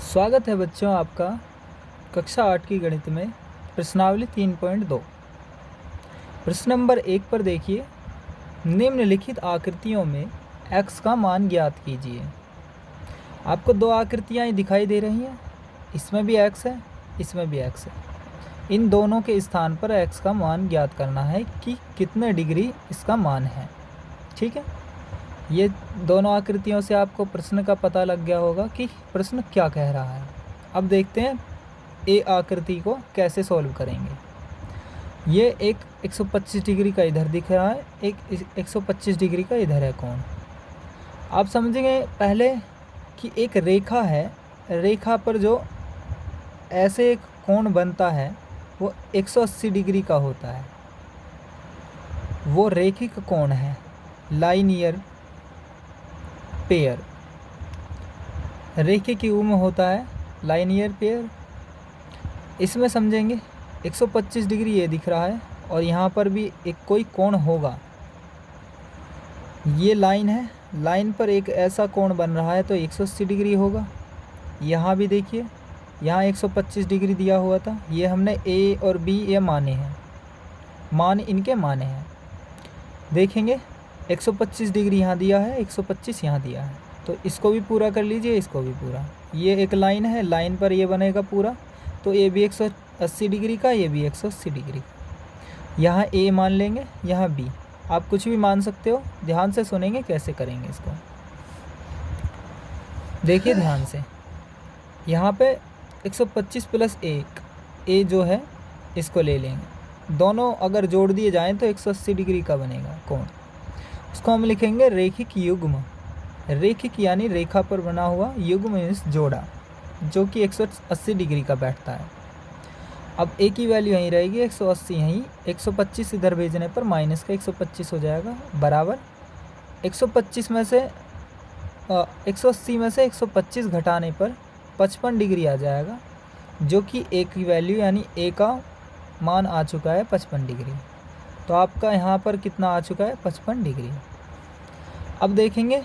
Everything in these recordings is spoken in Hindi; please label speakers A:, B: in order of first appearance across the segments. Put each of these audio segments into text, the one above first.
A: स्वागत है बच्चों आपका कक्षा 8 की गणित में प्रश्नावली 3.2। प्रश्न नंबर 1 पर देखिए, निम्नलिखित आकृतियों में x का मान ज्ञात कीजिए। आपको दो आकृतियाँ दिखाई दे रही हैं, इसमें भी x है, इसमें भी x है। इन दोनों के स्थान पर x का मान ज्ञात करना है कि कितने डिग्री इसका मान है। ठीक है, ये दोनों आकृतियों से आपको प्रश्न का पता लग गया होगा कि प्रश्न क्या कह रहा है। अब देखते हैं ए आकृति को कैसे सॉल्व करेंगे। ये एक 125 डिग्री का इधर दिख रहा है, एक 125 डिग्री का इधर है कोण। आप समझेंगे पहले कि एक रेखा है, रेखा पर जो ऐसे एक कोण बनता है वो 180 डिग्री का होता है। वो रेखिक कोण है, लाइनियर पेयर। रेखिक युग्म में होता है लाइनियर पेयर। इसमें समझेंगे 125 डिग्री ये दिख रहा है और यहाँ पर भी एक कोई कोण होगा। ये लाइन है, लाइन पर एक ऐसा कोण बन रहा है तो 180 डिग्री होगा। यहाँ भी देखिए, यहाँ 125 डिग्री दिया हुआ था। ये हमने ए और बी ये माने हैं, मान इनके माने हैं। देखेंगे 125 डिग्री यहाँ दिया है, 125 यहाँ दिया है, तो इसको भी पूरा कर लीजिए, इसको भी पूरा। ये एक लाइन है, लाइन पर ये बनेगा पूरा, तो ये भी 180 डिग्री का, ये भी 180 डिग्री का। यहाँ ए मान लेंगे, यहाँ बी। आप कुछ भी मान सकते हो, ध्यान से सुनेंगे कैसे करेंगे इसको। देखिए ध्यान से, यहाँ पे 125 प्लस 1, ए जो है इसको ले लेंगे। दोनों अगर जोड़ दिए जाएँ तो 180 डिग्री का बनेगा कोण। उसको हम लिखेंगे रेखिक युग्म। रेखिक यानी रेखा पर बना हुआ, युग्म मीन्स जोड़ा, जो कि 180 डिग्री का बैठता है। अब ए की वैल्यू यहीं रहेगी, 180 यहीं, 125 इधर भेजने पर माइनस का 125 हो जाएगा, बराबर 125 में से 180 में से 125 घटाने पर 55 डिग्री आ जाएगा, जो कि ए की वैल्यू यानी ए का मान आ चुका है 55 डिग्री। तो आपका यहाँ पर कितना आ चुका है, 55 डिग्री। अब देखेंगे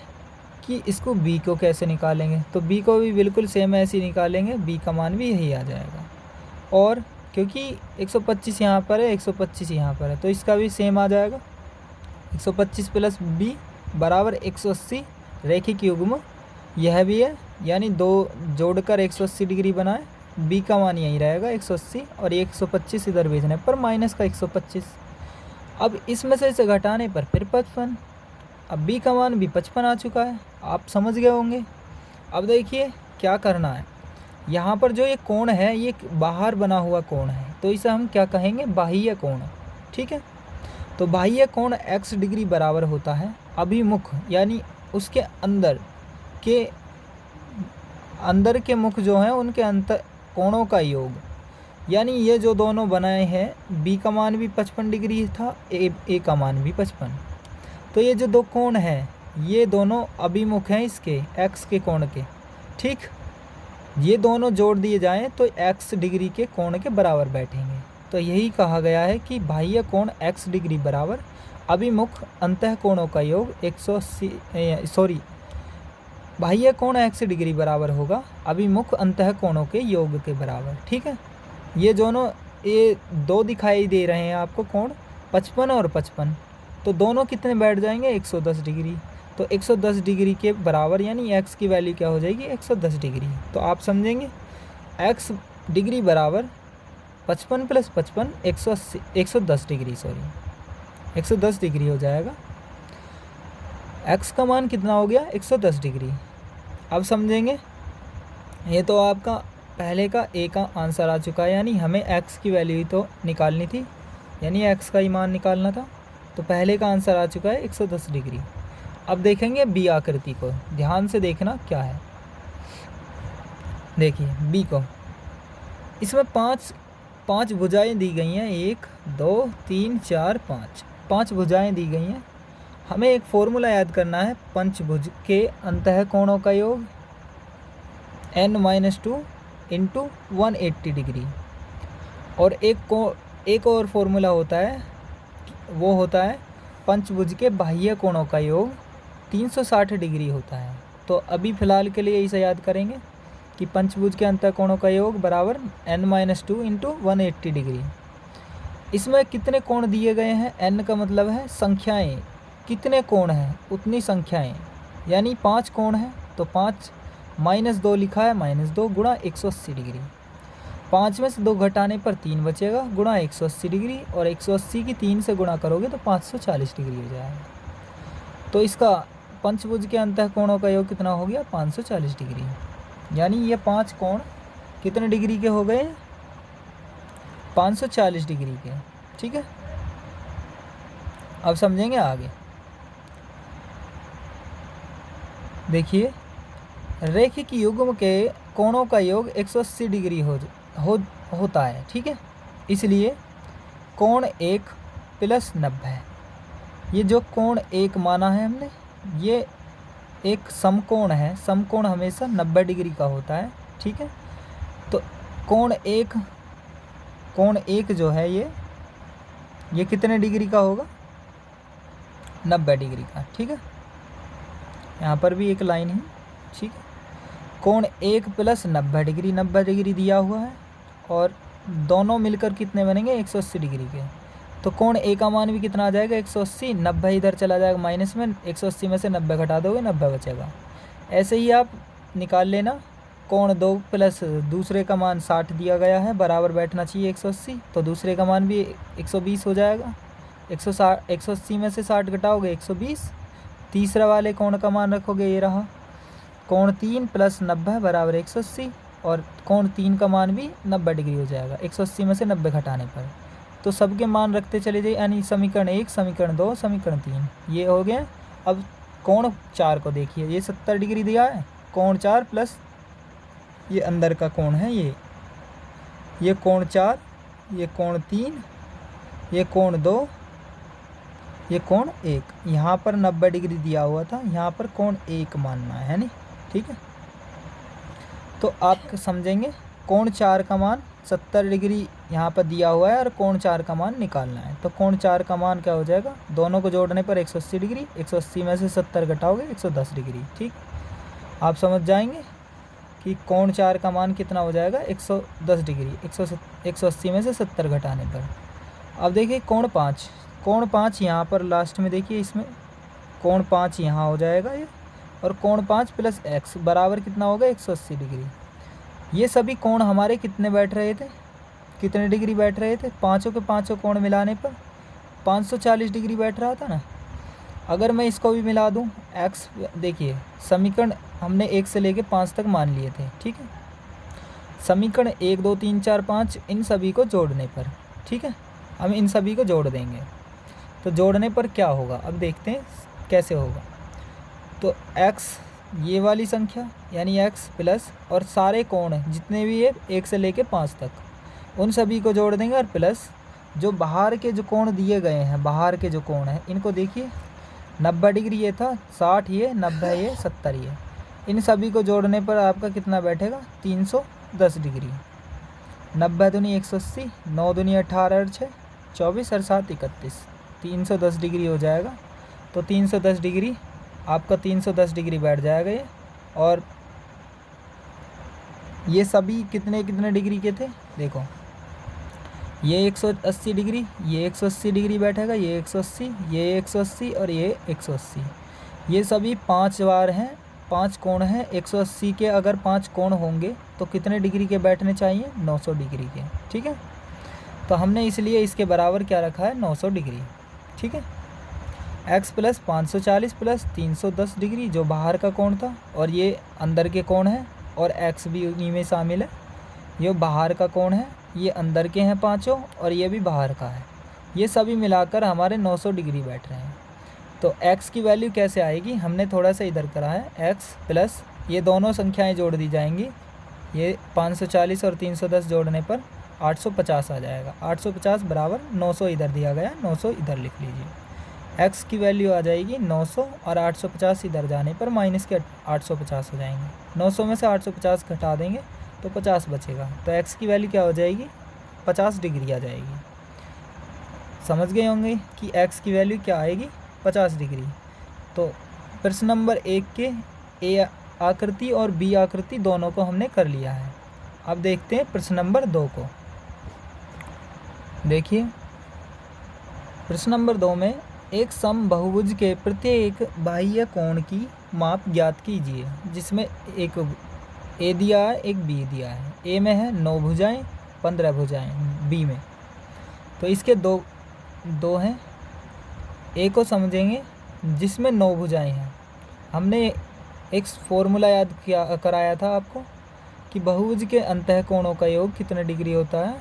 A: कि इसको b को कैसे निकालेंगे, तो b को भी बिल्कुल सेम ऐसे ही निकालेंगे, b का मान भी यही आ जाएगा। और क्योंकि 125 यहाँ पर है, 125 यहाँ पर है, तो इसका भी सेम आ जाएगा। 125 प्लस b बराबर 180, रेखिक युग्म यह भी है, यानी दो जोड़कर 180 डिग्री बनाए। b का मान यही रहेगा 180, और ये 125 इधर भेजने पर माइनस का 125। अब इसमें से इसे घटाने पर फिर 55। अब b का मान भी 55 आ चुका है, आप समझ गए होंगे। अब देखिए क्या करना है, यहाँ पर जो ये कोण है ये बाहर बना हुआ कोण है, तो इसे हम क्या कहेंगे, बाह्य कोण। ठीक है, तो बाह्य कोण x डिग्री बराबर होता है अभिमुख, यानी उसके अंदर के मुख जो हैं उनके अंतर कोणों का योग। यानी ये जो दोनों बनाए हैं, b का मान भी 55 डिग्री था, ए का मान भी 55। तो ये जो दो कोण हैं ये दोनों अभिमुख हैं इसके x के कोण के। ठीक, ये दोनों जोड़ दिए जाएं तो x डिग्री के कोण के बराबर बैठेंगे। तो यही कहा गया है कि बाह्य कोण x डिग्री बराबर अभिमुख अंतः कोणों का योग 180, बाह्य कोण x डिग्री बराबर होगा अभिमुख अंतः कोणों के योग के बराबर। ठीक है, ये दोनों ये दो दिखाई दे रहे हैं आपको कोण, 55 और 55, तो दोनों कितने बैठ जाएंगे, 110 डिग्री। तो 110 डिग्री के बराबर यानी x की वैल्यू क्या हो जाएगी, 110 डिग्री। तो आप समझेंगे x डिग्री बराबर 55 प्लस 55 180, 110 डिग्री, 110 डिग्री हो जाएगा। x का मान कितना हो गया, 110 डिग्री। अब समझेंगे, ये तो आपका पहले का a का आंसर आ चुका है, यानी हमें x की वैल्यू ही तो निकालनी थी, यानी x का ही मान निकालना था। तो पहले का आंसर आ चुका है 110 डिग्री। अब देखेंगे b आकृति को, ध्यान से देखना क्या है। देखिए b को, इसमें पाँच भुजाएं दी गई हैं, 1 2 3 4 5 भुजाएं दी गई हैं। हमें एक फॉर्मूला याद करना है, पंचभुज के अंतः कोणों का योग n-2 इंटू 180 डिग्री। और एक और फॉर्मूला होता है, वो होता है पंचभुज के बाह्य कोणों का योग 360 डिग्री होता है। तो अभी फ़िलहाल के लिए इसे याद करेंगे। कि पंचभुज के अंतःकोणों का योग बराबर n-2 इंटू 180 डिग्री। इसमें कितने कोण दिए गए हैं? n का मतलब है संख्याएं, कितने कोण हैं उतनी संख्याएं, यानी 5 कोण हैं तो 5 -2 लिखा है, -2 गुणा 180 डिग्री। 5 में से 2 घटाने पर 3 बचेगा गुणा 180 डिग्री, और 180 की 3 से गुणा करोगे तो 540 डिग्री हो जाएगा। तो इसका पंचभुज के अंतःकोणों का योग कितना हो गया? 540 डिग्री। यानी ये 5 कोण कितने डिग्री के हो गए? 540 डिग्री के। ठीक है, अब समझेंगे आगे। देखिए, रैखिक युग्म के कोणों का योग 180 डिग्री होता है। ठीक है, इसलिए कोण 1 प्लस 90, ये जो कोण 1 माना है हमने, ये एक समकोण है। समकोण हमेशा 90 डिग्री का होता है। ठीक है, तो कोण 1 जो है ये कितने डिग्री का होगा? 90 डिग्री का। ठीक है, यहाँ पर भी एक लाइन है। ठीक है, कोण 1 प्लस 90 डिग्री, 90 डिग्री दिया हुआ है, और दोनों मिलकर कितने बनेंगे? 180 डिग्री के। तो कोण 1 का मान भी कितना आ जाएगा? 180। 90 इधर चला जाएगा माइनस में, 180 में से 90 घटा दोगे 90 बचेगा। ऐसे ही आप निकाल लेना। कोण 2 प्लस दूसरे का मान 60 दिया गया है, बराबर बैठना चाहिए 180, तो दूसरे का मान भी 120 हो जाएगा। 180 में से 60 घटाओगे 120। तीसरा वाले कोण का मान रखोगे, ये रहा कोण 3 प्लस 90 बराबर 180, और कोण 3 का मान भी 90 डिग्री हो जाएगा 180 में से 90 घटाने पर। तो सबके मान रखते चले जाइए, यानी समीकरण 1, समीकरण 2, समीकरण 3 ये हो गए। अब कोण 4 को देखिए, ये 70 डिग्री दिया है। कोण 4 प्लस ये अंदर का कोण है, ये कोण 4, ये कोण 3, ये कोण 2, ये कोण 1। यहाँ पर 90 डिग्री दिया हुआ था, यहाँ पर कोण 1 मानना है नहीं। ठीक है, तो आप समझेंगे कोण 4 का मान 70 डिग्री यहाँ पर दिया हुआ है, और कोण 4 का मान निकालना है। तो कोण 4 का मान क्या हो जाएगा? दोनों को जोड़ने पर 180 डिग्री, 180 में से 70 घटाओगे 110 डिग्री। ठीक, आप समझ जाएंगे कि कोण 4 का मान कितना हो जाएगा? 110 डिग्री, 180 में से 70 घटाने पर। अब देखिए कोण 5, कोण 5 यहाँ पर लास्ट में देखिए, इसमें कोण 5 यहाँ हो जाएगा ये, और कोण 5 प्लस x बराबर कितना होगा? 180 डिग्री। ये सभी कोण हमारे कितने बैठ रहे थे? कितने डिग्री बैठ रहे थे? पाँचों के पाँचों कोण मिलाने पर 540 डिग्री बैठ रहा था ना। अगर मैं इसको भी मिला दूं, x देखिए, समीकरण हमने 1 से लेके 5 तक मान लिए थे। ठीक है, समीकरण 1, 2, 3, 4, 5 इन सभी को जोड़ने पर, ठीक है, हम इन सभी को जोड़ देंगे। तो जोड़ने पर क्या होगा, अब देखते हैं कैसे होगा। तो x ये वाली संख्या यानी x प्लस, और सारे कोण जितने भी ये 1 से लेके 5 तक, उन सभी को जोड़ देंगे, और प्लस जो बाहर के जो कोण दिए गए हैं, बाहर के जो कोण हैं इनको देखिए, 90 डिग्री ये था, 60 ये, 90 ये, 70 ये, इन सभी को जोड़ने पर आपका कितना बैठेगा? 310 डिग्री। 90 दूनी 180, 9 दूनी 18 और 6 24 और 7 31, 310 डिग्री हो जाएगा। तो 310 डिग्री आपका 310 डिग्री बैठ जाएगा ये। और ये सभी कितने कितने डिग्री के थे? देखो, ये 180 डिग्री, ये 180 डिग्री बैठेगा, ये 180, ये 180 और ये 180। ये सभी 5 बार हैं, 5 कोण हैं। 180 के अगर 5 कोण होंगे तो कितने डिग्री के बैठने चाहिए? 900 डिग्री के। ठीक है, तो हमने इसलिए इसके बराबर क्या रखा है? 900 डिग्री। ठीक है, x प्लस 540 प्लस 310 डिग्री जो बाहर का कोण था, और ये अंदर के कोण है, और x भी उन्हीं में शामिल है। ये बाहर का कोण है, ये अंदर के हैं पांचों, और ये भी बाहर का है। ये सभी मिलाकर हमारे 900 डिग्री बैठ रहे हैं। तो x की वैल्यू कैसे आएगी? हमने थोड़ा सा इधर करा है, x प्लस ये दोनों संख्याएं जोड़ दी जाएंगी। ये 540 और 310 जोड़ने पर 850 आ जाएगा। 850 बराबर 900 इधर दिया गया, 900 इधर लिख लीजिए। x की वैल्यू आ जाएगी 900, और 850 इधर जाने पर माइनस के 850 हो जाएंगे। 900 में से 850 घटा देंगे तो 50 बचेगा। तो x की वैल्यू क्या हो जाएगी? 50 डिग्री आ जाएगी। समझ गए होंगे कि x की वैल्यू क्या आएगी? 50 डिग्री। तो प्रश्न नंबर 1 के आकृति और बी आकृति दोनों को हमने कर लिया है। अब देखते हैं प्रश्न नंबर 2 को। देखिए प्रश्न नंबर 2 में एक समबाहुभुज के प्रत्येक बाह्य कोण की माप ज्ञात कीजिए, जिसमें एक ए दिया है एक बी दिया है। ए में है 9 भुजाएं 15 भुजाएं, बी में तो इसके दो हैं। ए को समझेंगे जिसमें 9 भुजाएं हैं। हमने एक फॉर्मूला याद कराया था आपको कि बहुभुज के अंतःकोणों का योग कितने डिग्री होता है,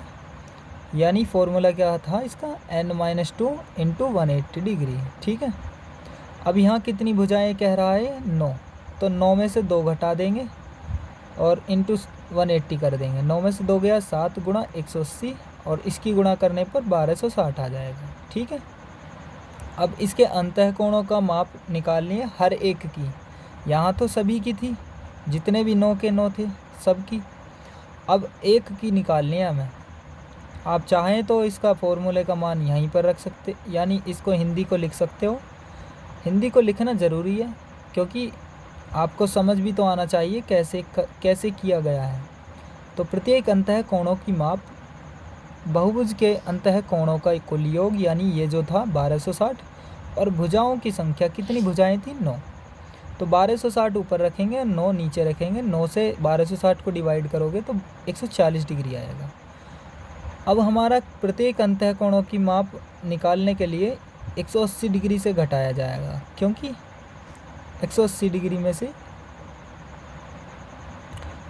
A: यानी फॉर्मूला क्या था इसका, n-2 इंटू 180 डिग्री। ठीक है। अब यहाँ कितनी भुजाएं कह रहा है 9, तो 9 में से 2 घटा देंगे और इंटू 180 कर देंगे। 9 में से 2 गया 7 गुणा 180 और इसकी गुणा करने पर 1260 आ जाएगा। ठीक है। अब इसके अंतःकोणों का माप निकालनी है हर एक की। यहाँ तो सभी की थी, जितने भी 9 के 9 थे सब की। अब एक की निकालनी है हमें। आप चाहें तो इसका फॉर्मूले का मान यहीं पर रख सकते, यानी इसको हिंदी को लिख सकते हो। हिंदी को लिखना ज़रूरी है क्योंकि आपको समझ भी तो आना चाहिए कैसे किया गया है। तो प्रत्येक अंतःकोणों की माप बहुभुज के अंतःकोणों का कुल योग, यानी ये जो था 1260, और भुजाओं की संख्या कितनी भुजाएं थी 9, तो 1260 ऊपर रखेंगे 9 नीचे रखेंगे। 9 से 1260 को डिवाइड करोगे तो 140 डिग्री आएगा। अब हमारा प्रत्येक अंतःकोणों की माप निकालने के लिए 180 डिग्री से घटाया जाएगा, क्योंकि 180 डिग्री में से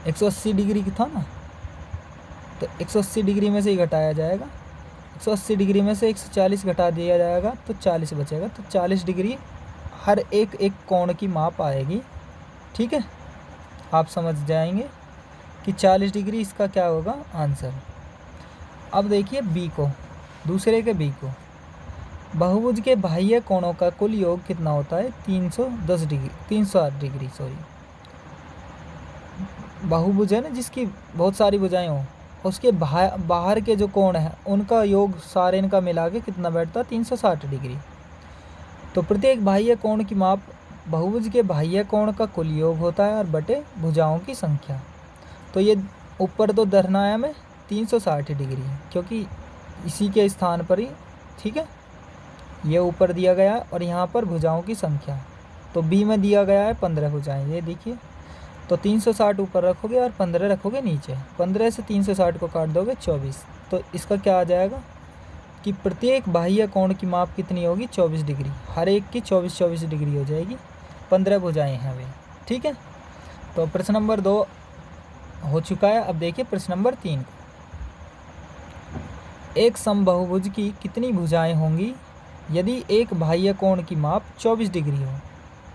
A: 180 डिग्री था ना, तो 180 डिग्री में से ही घटाया जाएगा। 180 डिग्री में से 140 घटा दिया जाएगा तो 40 बचेगा। तो 40 डिग्री हर एक कोण की माप आएगी। ठीक है, आप समझ जाएंगे कि 40 डिग्री इसका क्या होगा आंसर। अब देखिए बी को, दूसरे के बी को, बहुभुज के बाह्य कोणों का कुल योग कितना होता है 310 डिग्री 308 डिग्री सॉरी। बहुभुज है ना जिसकी बहुत सारी भुजाएं हों, उसके बाहर के जो कोण हैं उनका योग सारे इनका मिला के कितना बैठता है 360 डिग्री। तो प्रत्येक बाह्य कोण की माप बहुभुज के बाह्य कोण का कुल योग होता है और बटे भुजाओं की संख्या। तो ये ऊपर तो धरना है हमें 360 डिग्री, क्योंकि इसी के स्थान पर ही, ठीक है, ये ऊपर दिया गया और यहाँ पर भुजाओं की संख्या। तो बी में दिया गया है 15 भुजाएं, ये देखिए। तो 360 ऊपर रखोगे और 15 रखोगे नीचे। 15 से 360 को काट दोगे 24। तो इसका क्या आ जाएगा कि प्रत्येक बाह्य कोण की माप कितनी होगी 24 डिग्री। हर एक की 24 डिग्री हो जाएगी। 15 भुजाएं हैं वे। ठीक है, तो प्रश्न नंबर 2 हो चुका है। अब देखिए प्रश्न नंबर 3 को। एक समबाहुभुज की कितनी भुजाएं होंगी यदि एक बाह्य कोण की माप 24 डिग्री हो।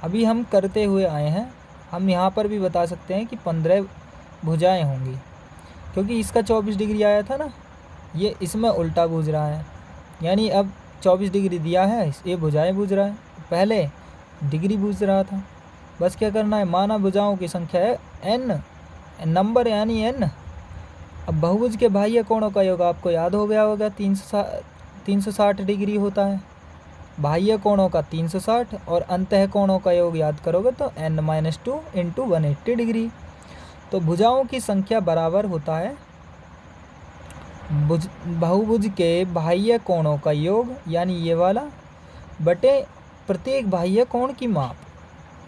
A: अभी हम करते हुए आए हैं, हम यहाँ पर भी बता सकते हैं कि 15 भुजाएं होंगी, क्योंकि इसका 24 डिग्री आया था ना, ये इसमें उल्टा बूझ रहा है। यानी अब 24 डिग्री दिया है, ये भुजाएं बूझ रहा है, पहले डिग्री बूझ रहा था। बस क्या करना है, माना भुजाओं की संख्या है n, नंबर यानी n। अब बहुभुज के बाह्य कोणों का योग आपको याद हो गया होगा 360 डिग्री होता है। बाह्य कोणों का 360 और अंतः कोणों का योग याद करोगे तो n-2 इंटू 180 डिग्री। तो भुजाओं की संख्या बराबर होता है बहुभुज के बाह्य कोणों का योग, यानी ये वाला, बटे प्रत्येक बाह्य कोण की माप,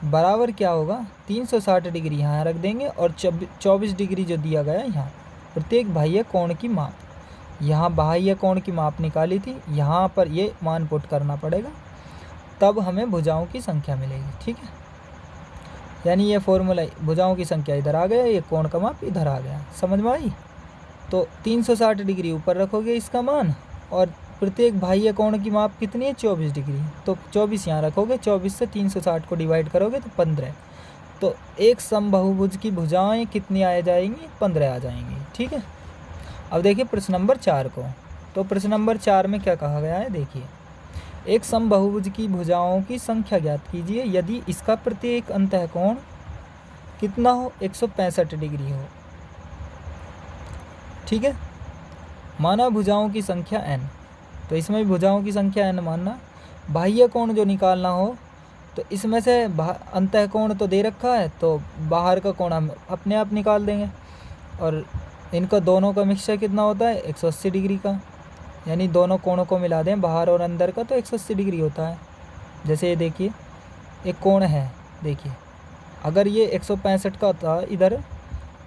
A: बराबर क्या होगा 360 डिग्री यहाँ रख देंगे और 24 डिग्री जो दिया गया यहाँ प्रत्येक बाह्य कोण की माप। यहाँ बाह्य कोण की माप निकाली थी, यहाँ पर ये मान पुट करना पड़ेगा, तब हमें भुजाओं की संख्या मिलेगी। ठीक है, यानी ये फॉर्मूला, भुजाओं की संख्या इधर आ गया, ये कोण का माप इधर आ गया। समझ में आई? तो 360 डिग्री ऊपर रखोगे इसका मान, और प्रत्येक बाह्य कोण की माप कितनी है 24 डिग्री, तो 24 यहाँ रखोगे। 24 से 360 को डिवाइड करोगे तो 15। तो एक समबाहुभुज की भुजाएं कितनी आ जाएंगी 15 आ जाएंगी। ठीक है, अब देखिए प्रश्न नंबर 4 को। तो प्रश्न नंबर 4 में क्या कहा गया है, देखिए, एक समबाहुभुज की भुजाओं की संख्या ज्ञात कीजिए यदि इसका प्रत्येक अंतःकोण कितना हो 165 डिग्री हो। ठीक है, माना भुजाओं की संख्या n, तो इसमें भी भुजाओं की संख्या n मानना। बाह्य कोण जो निकालना हो तो इसमें से अंतः कोण तो दे रखा है, तो बाहर का कोण हम अपने आप निकाल देंगे। और इनका दोनों का मिक्सचर कितना होता है 180 डिग्री का, यानी दोनों कोणों को मिला दें बाहर और अंदर का तो 180 डिग्री होता है। जैसे ये देखिए एक कोण है, देखिए अगर ये 165 का था इधर,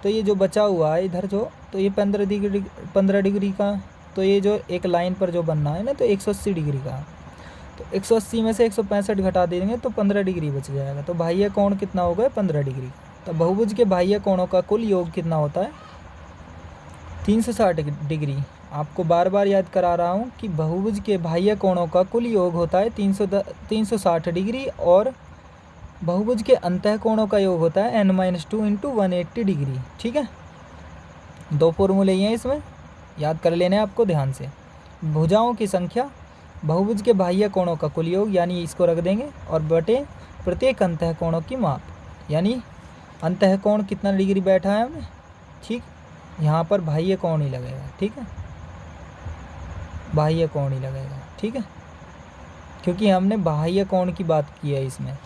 A: तो ये जो बचा हुआ है इधर जो, तो ये 15 डिग्री का, तो ये जो एक लाइन पर जो बनना है ना तो 180 डिग्री का, तो 180 में से 165 घटा देंगे तो 15 डिग्री बच जाएगा। तो बाह्य कोण कितना होगा 15 डिग्री। तो बहुभुज के बाह्य कोणों का कुल योग कितना होता है 360 डिग्री। आपको बार बार याद करा रहा हूँ कि बहुभुज के बाह्य कोणों का कुल योग होता है 360 डिग्री, और बहुभुज के अंतः कोणों का योग होता है n-2 इंटू 180 डिग्री। ठीक है, दो फॉर्मूले ही हैं इसमें, याद कर लेने आपको ध्यान से। भुजाओं की संख्या, बहुभुज के बाह्य कोणों का कुल योग, यानी इसको रख देंगे, और बटे प्रत्येक अंतः कोणों की माप, यानी अंतः कोण कितना डिग्री बैठा है हमें। ठीक, यहाँ पर बाह्य कोण ही लगेगा। ठीक है, बाह्य कोण ही लगेगा। ठीक है, क्योंकि हमने बाह्य कोण की बात की है इसमें।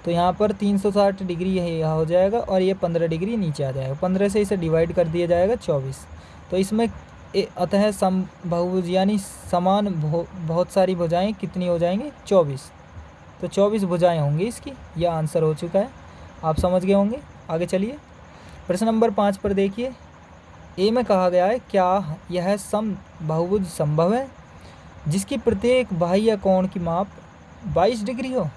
A: तो यहाँ पर 360 डिग्री यह हो जाएगा, और ये 15 डिग्री नीचे आ जाएगा। 15 से इसे डिवाइड कर दिया जाएगा 24। तो इसमें अतः सम बहुभुज यानी समान बहुत सारी भुजाएं कितनी हो जाएंगी 24। तो 24 भुजाएं होंगी इसकी। यह आंसर हो चुका है, आप समझ गए होंगे। आगे चलिए प्रश्न नंबर 5 पर देखिए। ए में कहा गया है क्या यह सम बहुभुज संभव है जिसकी प्रत्येक बाह्य कोण की माप 22 डिग्री हो।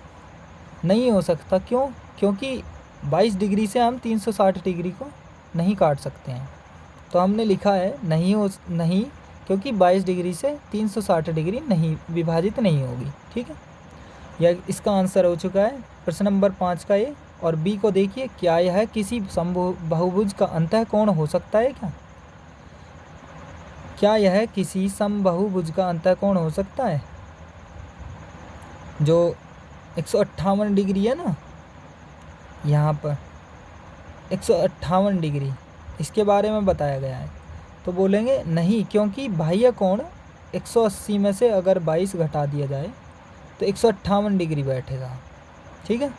A: नहीं हो सकता। क्यों? क्योंकि 22 डिग्री से हम 360 डिग्री को नहीं काट सकते हैं। तो हमने लिखा है नहीं, क्योंकि 22 डिग्री से 360 डिग्री नहीं विभाजित नहीं होगी। ठीक है, यह इसका आंसर हो चुका है प्रश्न नंबर 5 का ए। और बी को देखिए, क्या यह किसी बहुभुज का अंतः कोण हो सकता है क्या यह किसी समबाहुभुज का अंतः कोण हो सकता है। जो 158 डिग्री है ना, यहाँ पर 158 डिग्री इसके बारे में बताया गया है। तो बोलेंगे नहीं, क्योंकि बाह्य कोण 180 में से अगर 22 घटा दिया जाए तो 158 डिग्री बैठेगा। ठीक है,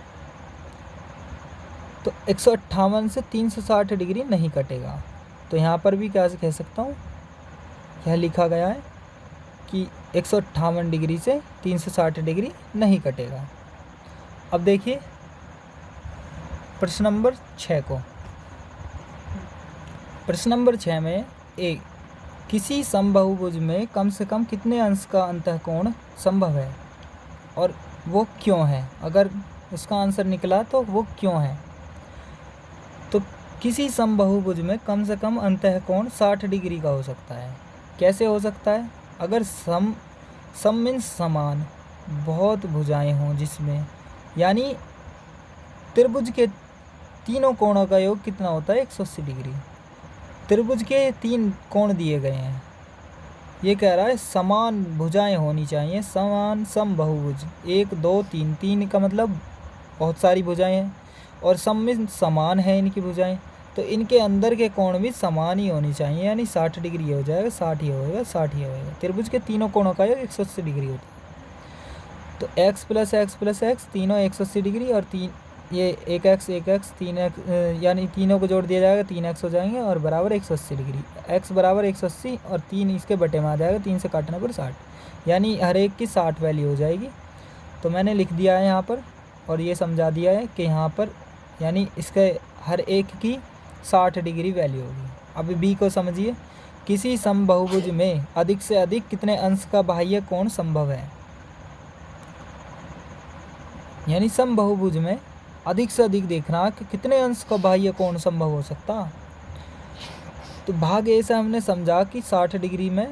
A: तो 158 से 360 डिग्री नहीं कटेगा। तो यहाँ पर भी क्या कह सकता हूँ, यह लिखा गया है कि 158 डिग्री से 360 डिग्री नहीं कटेगा। अब देखिए प्रश्न नंबर 6 को। प्रश्न नंबर 6 में एक किसी समबाहुभुज में कम से कम कितने अंश का अंतः कोण संभव है और वो क्यों है। अगर उसका आंसर निकला तो वो क्यों है। तो किसी समबाहुभुज में कम से कम अंतः कोण 60 डिग्री का हो सकता है। कैसे हो सकता है? अगर सम मीन्स समान बहुत भुजाएं हों जिसमें, यानी त्रिभुज के तीनों कोणों का योग कितना होता है 180 डिग्री। त्रिभुज के 3 कोण दिए गए हैं, ये कह रहा है समान भुजाएं होनी चाहिए, समान समबाहुभुज 1 2 3। 3 का मतलब बहुत सारी भुजाएं हैं, और सम में समान है इनकी भुजाएं, तो इनके अंदर के कोण भी समान ही होनी चाहिए, यानी 60 डिग्री हो जाएगा, 60 ही होएगा, 60 ही होएगा। त्रिभुज के तीनों कोणों का योग 180 डिग्री होता है। तो x प्लस x तीनों 180 डिग्री, और ये एक x 3x, यानी तीनों को जोड़ दिया जाएगा 3x हो जाएंगे, और बराबर 180 डिग्री। x बराबर 180 और 3 इसके बटे में आ जाएगा, 3 से काटने पर 60, यानी हर एक की 60 वैल्यू हो जाएगी। तो मैंने लिख दिया है यहाँ पर, और ये समझा दिया है कि यहाँ पर यानी इसके हर एक की 60 डिग्री वैल्यू होगी। अब बी को समझिए, किसी समबाहुभुज में अधिक से अधिक कितने अंश का बाह्य कोण संभव है। यानी समबाहुभुज में अधिक से अधिक देखना कि कितने अंश का बाह्य कोण संभव हो सकता। तो भाग ए से हमने समझा कि 60 डिग्री में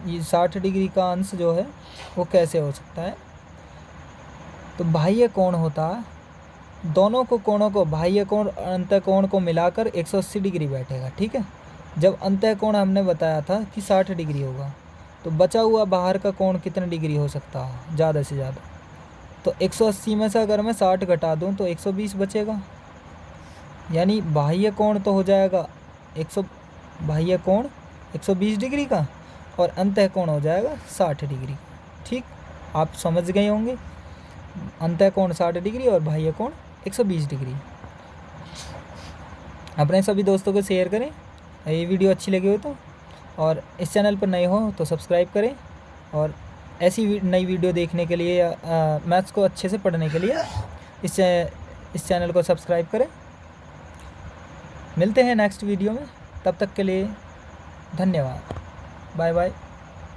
A: ये 60 डिग्री का अंश जो है वो कैसे हो सकता है। तो बाह्य कोण होता है, दोनों को कोणों को बाह्य कोण और अंतः कोण को मिलाकर 180 डिग्री बैठेगा। ठीक है, जब अंतः कोण हमने बताया था कि 60 डिग्री होगा, तो बचा हुआ बाहर का कोण कितने डिग्री हो सकता है ज़्यादा से ज़्यादा। तो 180 में से अगर मैं 60 घटा दूं तो 120 बचेगा, यानी बाह्य कोण तो हो जाएगा बाह्य कोण 120 डिग्री का, और अंतः कोण हो जाएगा 60 डिग्री। ठीक, आप समझ गए होंगे। अंतः कोण 60 डिग्री और बाह्य कोण 120 डिग्री। अपने सभी दोस्तों को शेयर करें ये वीडियो अच्छी लगी हो तो, और इस चैनल पर नए हो तो सब्सक्राइब करें, और ऐसी नई वीडियो देखने के लिए या मैथ्स को अच्छे से पढ़ने के लिए इस चैनल को सब्सक्राइब करें। मिलते हैं नेक्स्ट वीडियो में, तब तक के लिए धन्यवाद, बाय बाय।